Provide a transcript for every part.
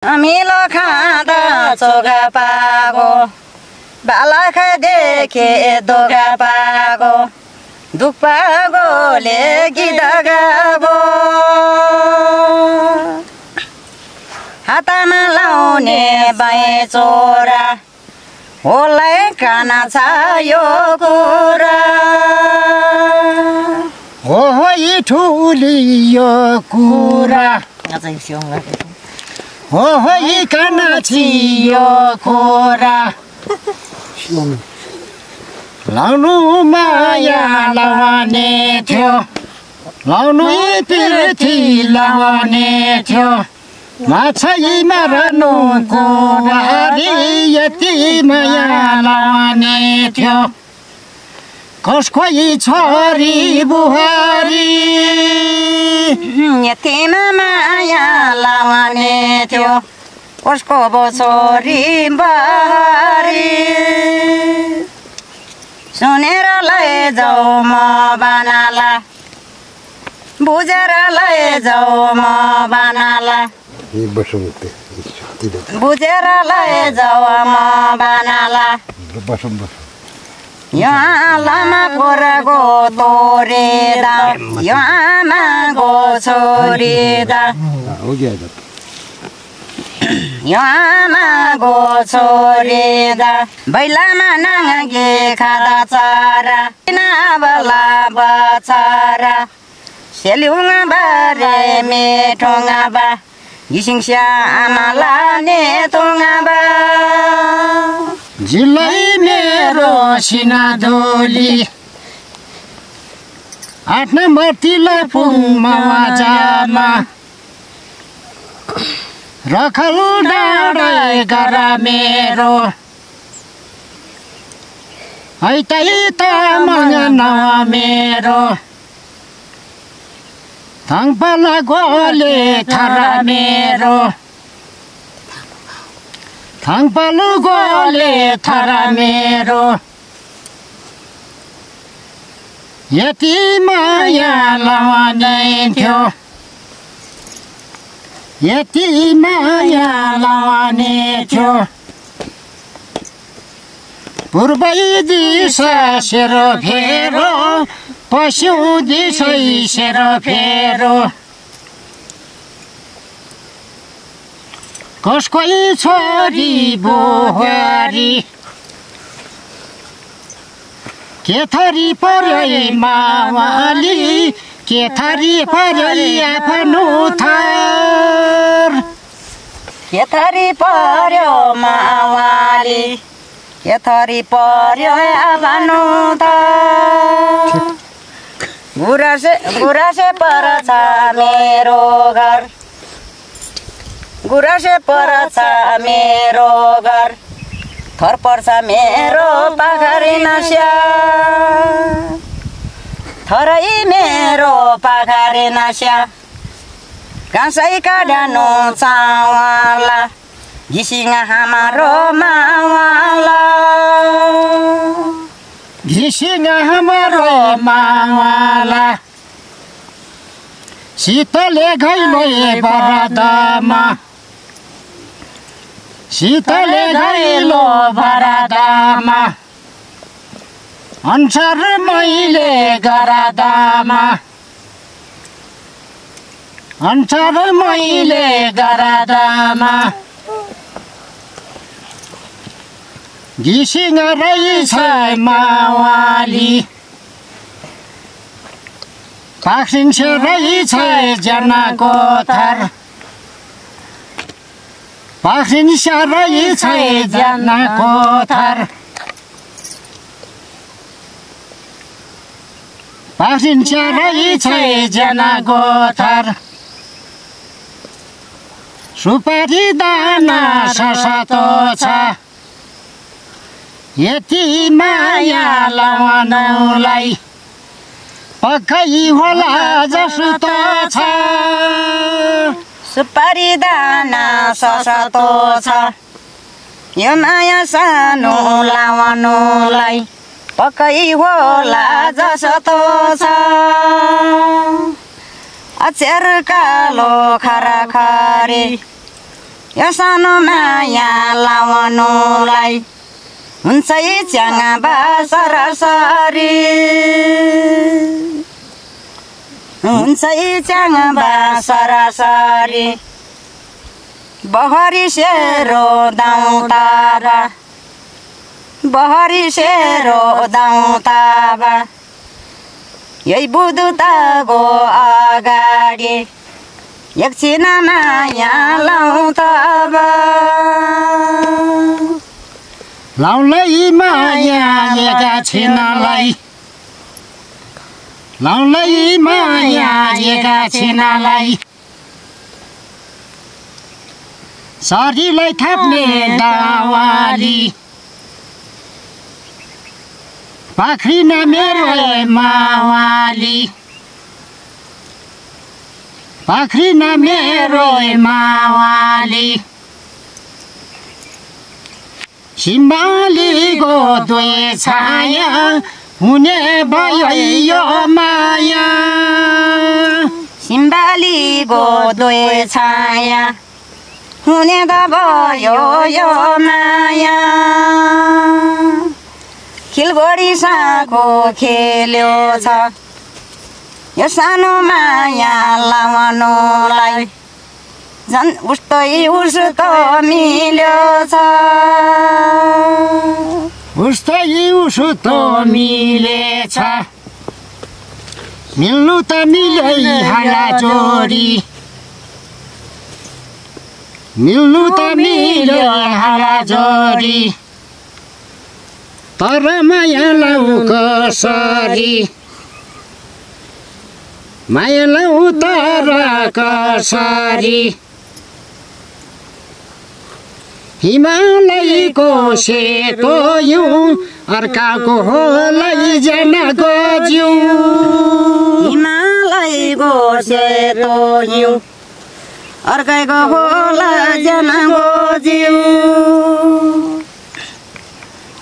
अमिलो खाँदा चोगा पागो बालख देखे दोगा पागो दुख पागोले गीत गाबो हातमा लाउने बाई चोरा होलाई काना छ यो कुरा हो यी ठुली यो कुरा हो यी काना छि यो कुरा लाउनु माया लाउने थियो लाउनु पिरथी लाउने थियो माछै मरनु कुरारी यति माया लाउने थियो कसको छोरी बुहारी यतिमा माया लाउने थियो कसको छोरी बुहारी सुनेर लैजाऊ म बनाला बुझेर लैजाऊ म बनाला बुझेर लैजाऊ म बनाला यो लामा पोरगो तोरेदा यो आमागो छोरीदा यो आमागो छोरीदा बैलामा नागे खाँदा चारा नाबला बचारा सेल्युङा बारे मेठोङा बा घिसिङस्या आमा लाने तोङा बा जिल्लै मेरो सिना धोली 8 नम्बर तिलपुङ मवाजामा रखल डाँडै गर मेरो हैतै त मङ्गन मेरो थाङपाल गोले थर मेरो थाङपाल गोले थर मेरो यति माया लाउने थियो यति माया लाउने थियो पूर्वै दिशा सेरो फेरो पश्चिम दिशै सेरो फेरो कसकै छोरी बुहारी के थरी पर्यै मावाली के थरी पर्यै आफ्नो थर के थरी पर्यो मावाली के थरी पर्यो आफ्नो थर गुरासे परछ मेरो घर गुरासे परछ मेरो घर थर पर्छ मेरो पाखरी नस्या थरै मेरो पाखरी नस्या घाँसै काड्नु चावाला घिसिङ हाम्रो मावाला घिसिङ हाम्रो मावाला शीतले घैलो बरदामा शीतले घैलो बरदामा अनुसार मैले गरादामा अनुसार मैले गरादामा घिसिङ रहेछ मावाली पाखिन्छ रहेछ जनाको थर पाखिन्छ रहेछ जनाको थर पाखिन्छ रहेछ जनाको थर सुपारी दाना ससातो छ यति माया लाउनलाई पक्कै होला जस्तो छ सुपारी दाना ससातो छ यो माया सानो लाउनलाई पक्कै होला जस्तो छ अक्षर कालो खराखरी यो सानो माया लाउनुलाई हुन्छ च्याङा बा सरसरी हुन्छ च्याङा बा सरसरी बहरी सेरो दाउ तारा बहरी सेरो दाउ ताबा यही बुधुताको अगाडि एकछिन माया लाउँ ताबा लाउलै माया एकछिनलाई लाउलै माया एकछिनलाई शरीरलाई थाप्ने दावाली पाख्रिन मेरो मावाली पाख्रिन मेरो मावाली सिम्बालीको दुई छाया हुने भयो यो माया सिम्बालीको दुई छाया हुने त भयो यो माया खिलबडी साको खेल्यो छ यो सानो माया लाउनुलाई झन् उस्तै उस्तो मिल्यो छ उस्तै उस्तो मिलेछ मिल्नु त मिलै हाला जोडी मिल्नु त मिलै हाला जोडी तर माया लाउ कसरी माया लाउ तर कसरी हिमालयको सेतो हिउँ अर्काको होला जनको जिउ हिमालयको सेतो हिउँ अर्कैको होला जनको जिउ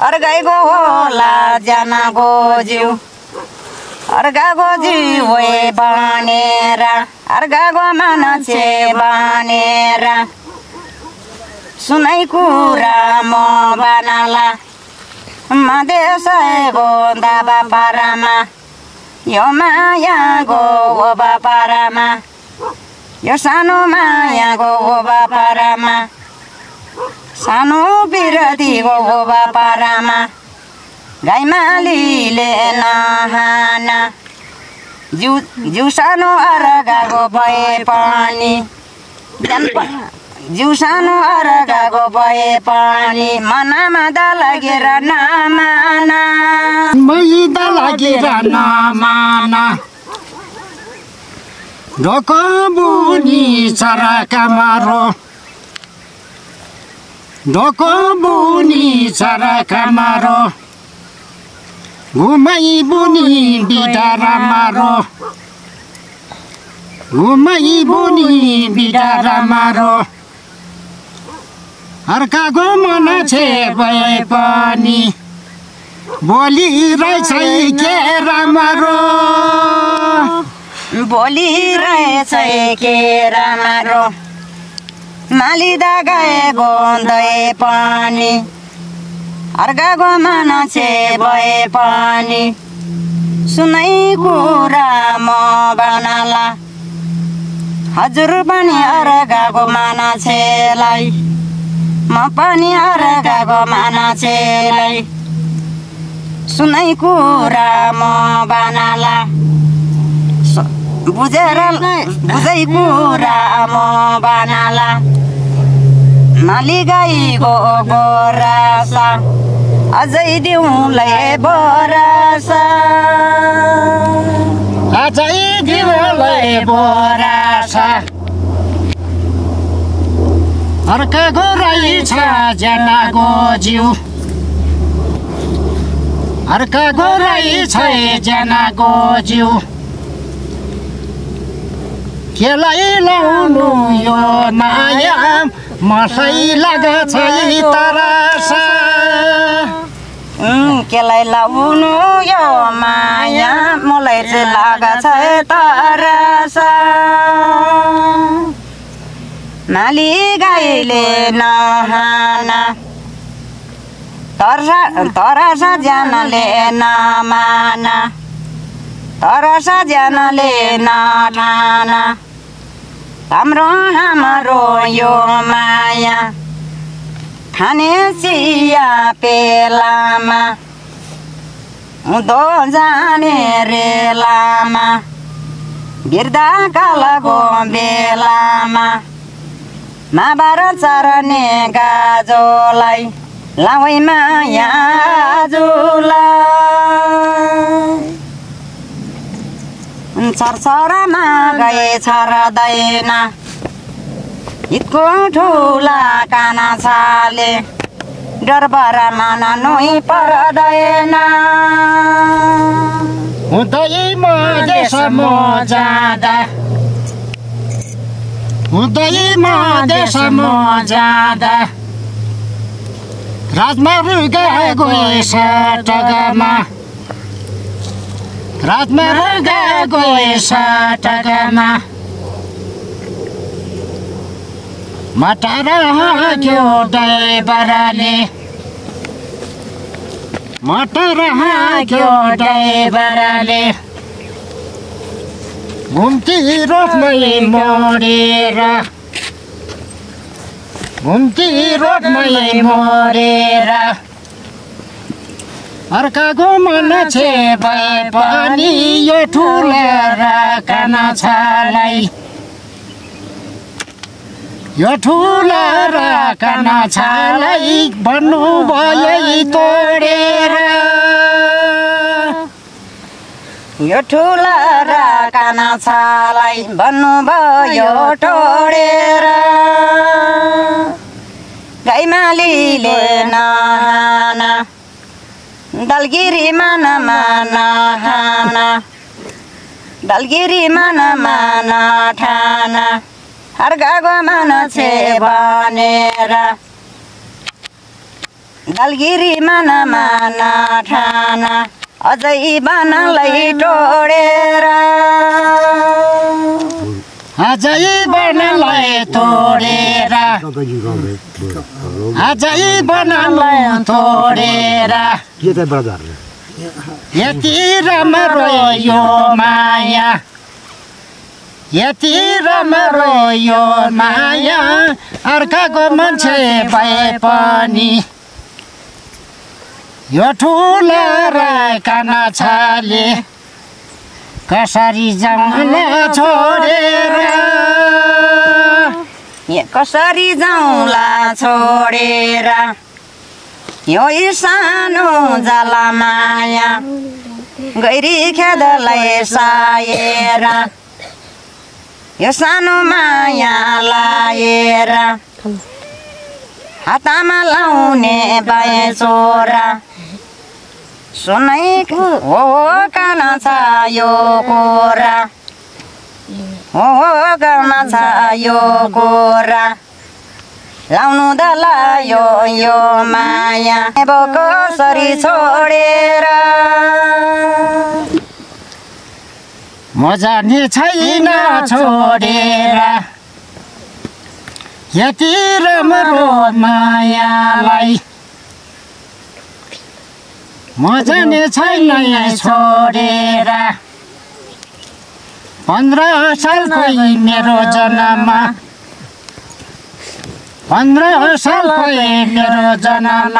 अर्कैको होला जनको जिउ अर्काको जिउ बनेर अर्काको मान्छे बनेर सुनै कुरा म बनाला मधेसको दाबा पारामा यो मायाको ओबा पारामा यो सानो मायाको ओबा पारामा सानो बिरतीको ओबा पारामा गाईमालीले नहाना जिउ सानो अर्काको भए पनि जिउ सानो अर्काको भए पनि मनमा द लागेर नमाना मैदा लागेर नमाना ढोक बुनी चराका मारो ढोक बुनी चराका मारो घुमाई बुनी बिडारा मारो घुमाई बुनी बिडारा मारो अर्काको मन छे भए पनि बोलिरहेछ के राम्रो बोलिरहेछ के राम्रो मालिदा गएको हुँदै पनि अर्काको मन छे भए पनि सुनै कुरा म बनाला हजुर पनि अर्काको मान्छेलाई म पनि अर्काको मान्छेलाई सुनै कुरा म बनाला बुझै कुरा म बनाला मालिगाईको गोरासा अझै दिउँलै बोरासा अझै दिउँलै बोरासा अर्काको रहेछ जनाको जिउ अर्काको रहेछ जनाको जिउ केलाई लाउनु यो माया मसै लाग्छ तरासा केलाई लाउनु यो माया मलाई चाहिँ लाग्छ तरासा माली गाईले नहाना तर सज्जनले नमाना तर सज्जनले नठाना हाम्रो यो माया खाने चिया पेलामा उँधो जाने रेलामा बिर्दा कालको बेलामा महाभारत चरने गाजोलाई लाउै माया जुलाई छरछरमा गए छर्दैन हितको ठुला काना छाले डरबरा माना नुई पर्दैन हुँदै मधेसम्म जाँदा हुँदै मधेसम्म जाँदा राजमार्ग गएछ टगमा राजमार्ग गएछ टगमा मटर हाक्यो ड्राइभरले मटर हाक्यो ड्राइभरले घुम्ती रोडमै मोडेर घुम्ती रोडमै मोडेर अर्काको मान्छे भए पनि यो ठुला राखना छलाई यो ठुला राखना छलाई भन्नु भयो तोडेर यो ठुला राखना छलाई भन्नु भयो तोडेर गाईमालीले नहाना दलगिरीमा नहाना दलगिरीमा नठाना अर्काको मान्छे भनेर दलगिरीमा नठाना अझै बनलाई तोडेर अझै बनलाई तोडेर अझै बनलाई तोडेर यति राम्रो यो माया यति राम्रो यो माया अर्काको मान्छे भए पनि यो ठुला राखना छले कसरी जाउँला छोडेर कसरी जाउँला छोडेर यो सानो जाला माया गैरी खेदलाई साएर यो सानो माया लाएर हातमा लाउने बाए छोरा सुनै हो काना छ यो कोरा हो काना छ यो कोरा लाउनु द लायो यो माया कसरी छोडेर म जाने छैन छोडेर यति राम्रो मायालाई म जाने छैन छोडेर 15 सालको मेरो जन्म 15 सालको मेरो जन्म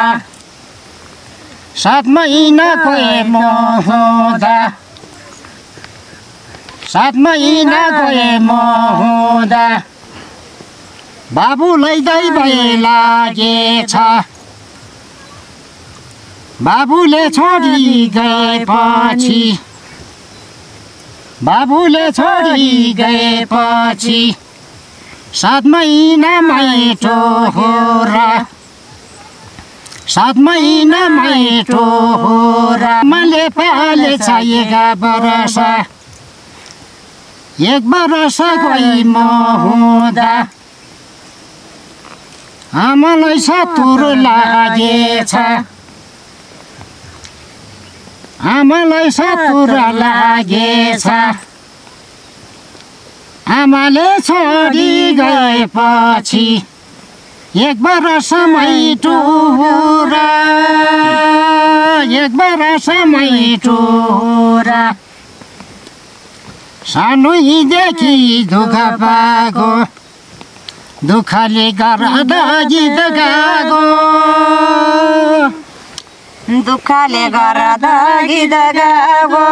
7 महिनाको म हुँदा 7 महिनाको म हुँदा बाबुलाई दैबै लागेछ बाबुले छोडी गएपछि बाबुले छोडी गएपछि 7 महिनामै टोहोरा 7 महिनामै टोहोरा मैले पालेछ 1 वर्ष 1 वर्षको म हुँदा आमालाई सतुर लागेछ आमालाई सतुर लागेछ आमाले छोडी गएपछि एक समय टुरा सानैदेखि दुःख पाएको दुःखले गर्दा गीत गाएको दुःखले गर्दा गीत गाएको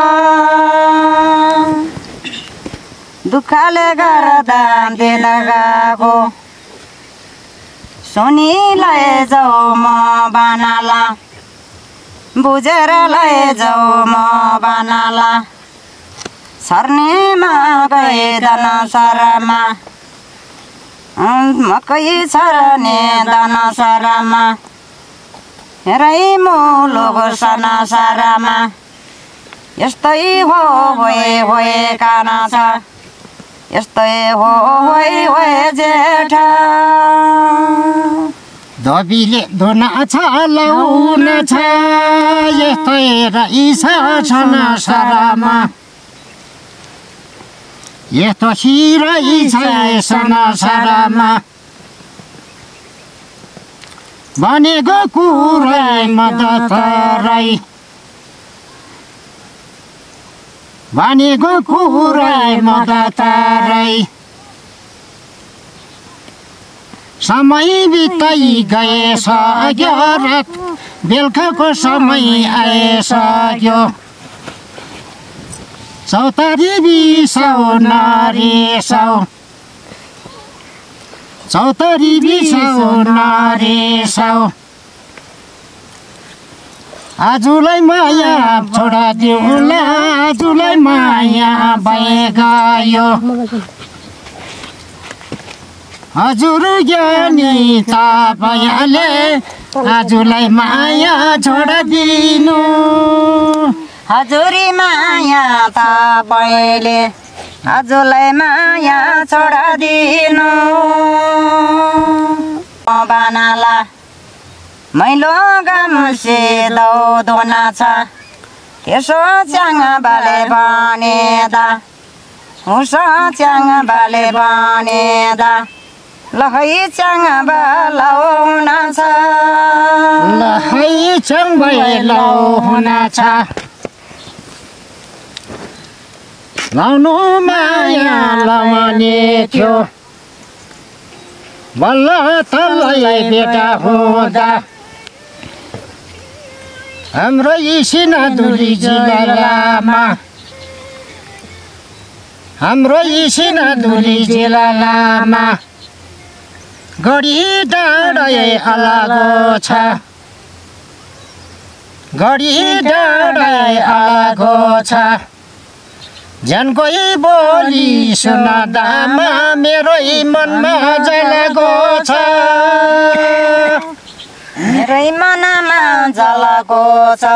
दुःखले गर्दा गीत गाएको सुनि लैजाऊ म बनाला बुझेर लैजाऊ म बनाला सर्नेमा गए दनसरमा मकै छर्ने दनसरमा हेरै मुलुक सनसरमा यस्तै हो होए काना छ यस्तै हो होए जेठा धोबीले धुना छ लाउन छ यस्तै रहेछ संसारमा यस्तो रहेछ संसारमा भनेको कुरै मद्दत राई भनेको कुरै मद्दत राई समय बिताइ गएसक्यो रात बेलुकाको समय आइसक्यो चौतारी बिसाउ नरिसाउ चौतारी बिसाउ नरिसाउ आजलाई माया छोडा दिउला आजलाई माया भए गयो हजुर ज्ञानी तपाईँले आजलाई माया छोडा दिनु हजुरी माया तपाईँले आजलाई माया छोडा दिनु बनाला मैलो गामुसे दौदोना छ त्यसो च्याङ बाले बनेदा उसो च्याङ बाले बनेदा लहै च्याङ बालाउन छ लहै च्याङ बालाउन छ लाउनु माया लाउने थियो बल्ल तलाई बेटा हुँदा हाम्रो इसिना दुली जिल्लामा हाम्रो इसिना दुली जिल्लामा गढी डाँडै अलगो छ गढी डाँडै अलगो छ जनकोही बोली सुन्दामा मेरै मनमा जलेको छ मेरै मनमा जलेको छ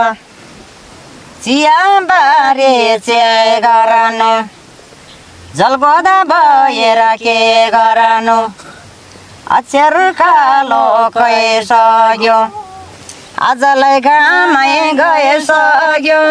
चिया बारे चिया गरानु जलगोदा भएर के गरानु अक्षर कालो गइसक्यो आजलाई घामै गइसक्यो